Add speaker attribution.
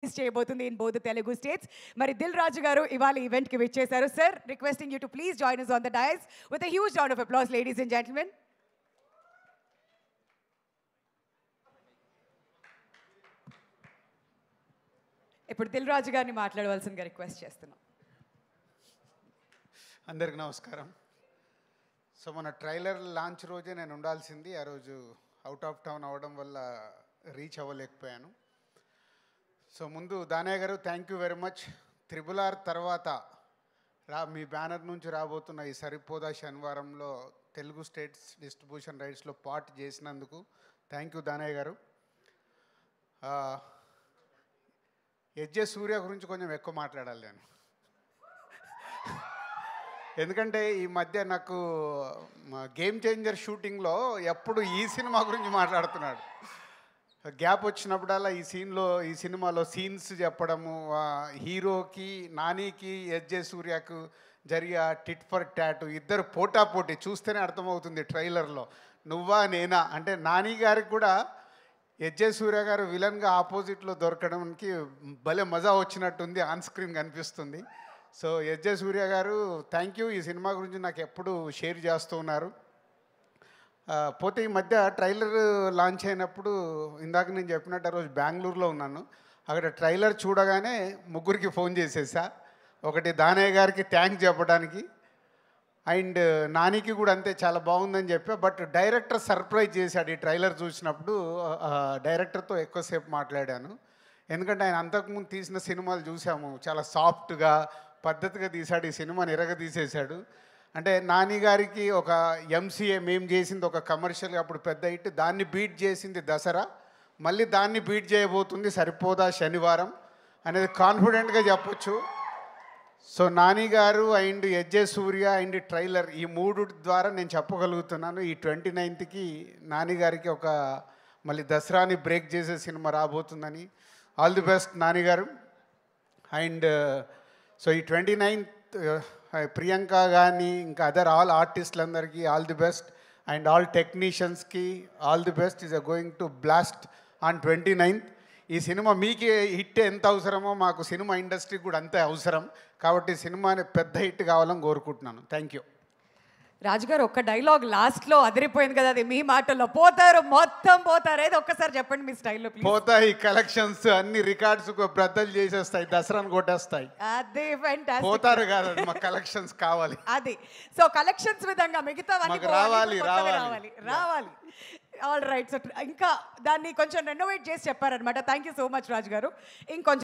Speaker 1: చేయబోతుంది in both the Telugu states. మరి దిల్ రాజు గారు ఇవాళ ఈవెంట్ కి విచ్చేశారు. Sir, requesting you to please join us on the dais with a huge round of applause, ladies and gentlemen. ఇప్పుడు దిల్ రాజు గారిని మాట్లాడవలసిందిగా రిక్వెస్ట్ చేస్తున్నాం.
Speaker 2: అందరికి నమస్కారం. సో మన ట్రైలర్ లాంచ్ రోజే నేను ఉండాల్సింది, ఆ రోజు అవుట్ ఆఫ్ టౌన్ అవ్వడం వల్ల రీచ్ అవ్వలేకపోయాను. సో ముందు దానయ్య గారు thank you very much. Triple తర్వాత మీ బ్యానర్ నుంచి రాబోతున్న ఈ సరిపోదా శనివారంలో తెలుగు స్టేట్స్ డిస్ట్రిబ్యూషన్ రైట్స్లో పార్ట్ చేసినందుకు థ్యాంక్ యూ దానయ్య గారు. ఎజ్జే సూర్య గురించి కొంచెం ఎక్కువ మాట్లాడాలి నేను, ఎందుకంటే ఈ మధ్య నాకు గేమ్ చేంజర్ షూటింగ్లో ఎప్పుడు ఈ సినిమా గురించి మాట్లాడుతున్నాడు. గ్యాప్ వచ్చినప్పుడల్లా ఈ సినిమాలో సీన్స్ చెప్పడము, హీరోకి నానికి ఎజ్జే సూర్యకు జరిగే టిట్ ఫర్ టాట్, ఇద్దరు పోటాపోటీ చూస్తేనే అర్థమవుతుంది ట్రైలర్లో. నువ్వా నేనా అంటే నాని గారికి కూడా ఎజ్జే సూర్య గారు విలన్గా ఆపోజిట్లో దొరకడానికి భలే మజా వచ్చినట్టుంది, ఆన్ స్క్రీన్ కనిపిస్తుంది. సో ఎజ్జే సూర్య గారు థ్యాంక్ యూ. ఈ సినిమా గురించి నాకు ఎప్పుడు షేర్ చేస్తూ ఉన్నారు. పోతే ఈ మధ్య ట్రైలర్ లాంచ్ అయినప్పుడు ఇందాక నేను చెప్పినట్టు ఆ రోజు బెంగళూరులో ఉన్నాను. అక్కడ ట్రైలర్ చూడగానే ముగ్గురికి ఫోన్ చేసేసా. ఒకటి దానయ్య గారికి థ్యాంక్స్ చెప్పడానికి, అండ్ నానికి కూడా అంతే చాలా బాగుందని చెప్పా. బట్ డైరెక్టర్ సర్ప్రైజ్ చేశాడు. ఈ ట్రైలర్ చూసినప్పుడు డైరెక్టర్తో ఎక్కువసేపు మాట్లాడాను, ఎందుకంటే ఆయన అంతకుముందు తీసిన సినిమాలు చూసాము, చాలా సాఫ్ట్గా పద్ధతిగా తీశాడు. ఈ సినిమాని తీసేశాడు. అంటే నాని గారికి ఒక ఎంసీఏ మేము చేసింది ఒక కమర్షియల్గా అప్పుడు పెద్ద హిట్, దాన్ని బీట్ చేసింది దసరా, మళ్ళీ దాన్ని బీట్ చేయబోతుంది సరిపోదా శనివారం అనేది కాన్ఫిడెంట్గా చెప్పొచ్చు. So Nani garu and ఎజ్జే Surya and trailer ఈ మూడు ద్వారా నేను చెప్పగలుగుతున్నాను ఈ 29కి నాని గారికి ఒక మళ్ళీ దసరాని బ్రేక్ చేసే సినిమా రాబోతుందని. All the best Nani garu. And so ఈ 29th ప్రియాంక కానీ ఇంకా అదర్ ఆల్ ఆర్టిస్టులందరికీ all the best, and all టెక్నీషియన్స్కి all the best. Is going to blast on 29th. ఈ సినిమా మీకు హిట్ ఎంత అవసరమో మాకు సినిమా ఇండస్ట్రీకి కూడా అంతే అవసరం, కాబట్టి సినిమాని పెద్ద హిట్ కావాలని కోరుకుంటున్నాను. Thank you.
Speaker 1: రాజుగారు ఒక్క డైలాగ్ లాస్ట్లో అదిరిపోయింది కదా, అది మీ మాటల్లో పోతారు మొత్తం పోతారు, ఏదో ఒక్కసారి చెప్పండి మీ స్టైల్లో.
Speaker 2: పోతాయి కలెక్షన్స్ అన్ని రికార్డ్స్ బ్రద్దలు చేసేస్తాయి, దసరాను కొట్టేస్తాయి.
Speaker 1: అదే ఫ్యాంటాస్టిక్.
Speaker 2: పోతారు కాదు, మా కలెక్షన్స్ కావాలి.
Speaker 1: అది సో కలెక్షన్స్ విధంగా మిగతా
Speaker 2: రావాలి.
Speaker 1: All right. సో ఇంకా దాన్ని కొంచెం రెనోవేట్ చేసి చెప్పారనమాట. థ్యాంక్ యూ సో మచ్ రాజు గారు. ఇంకొంచెం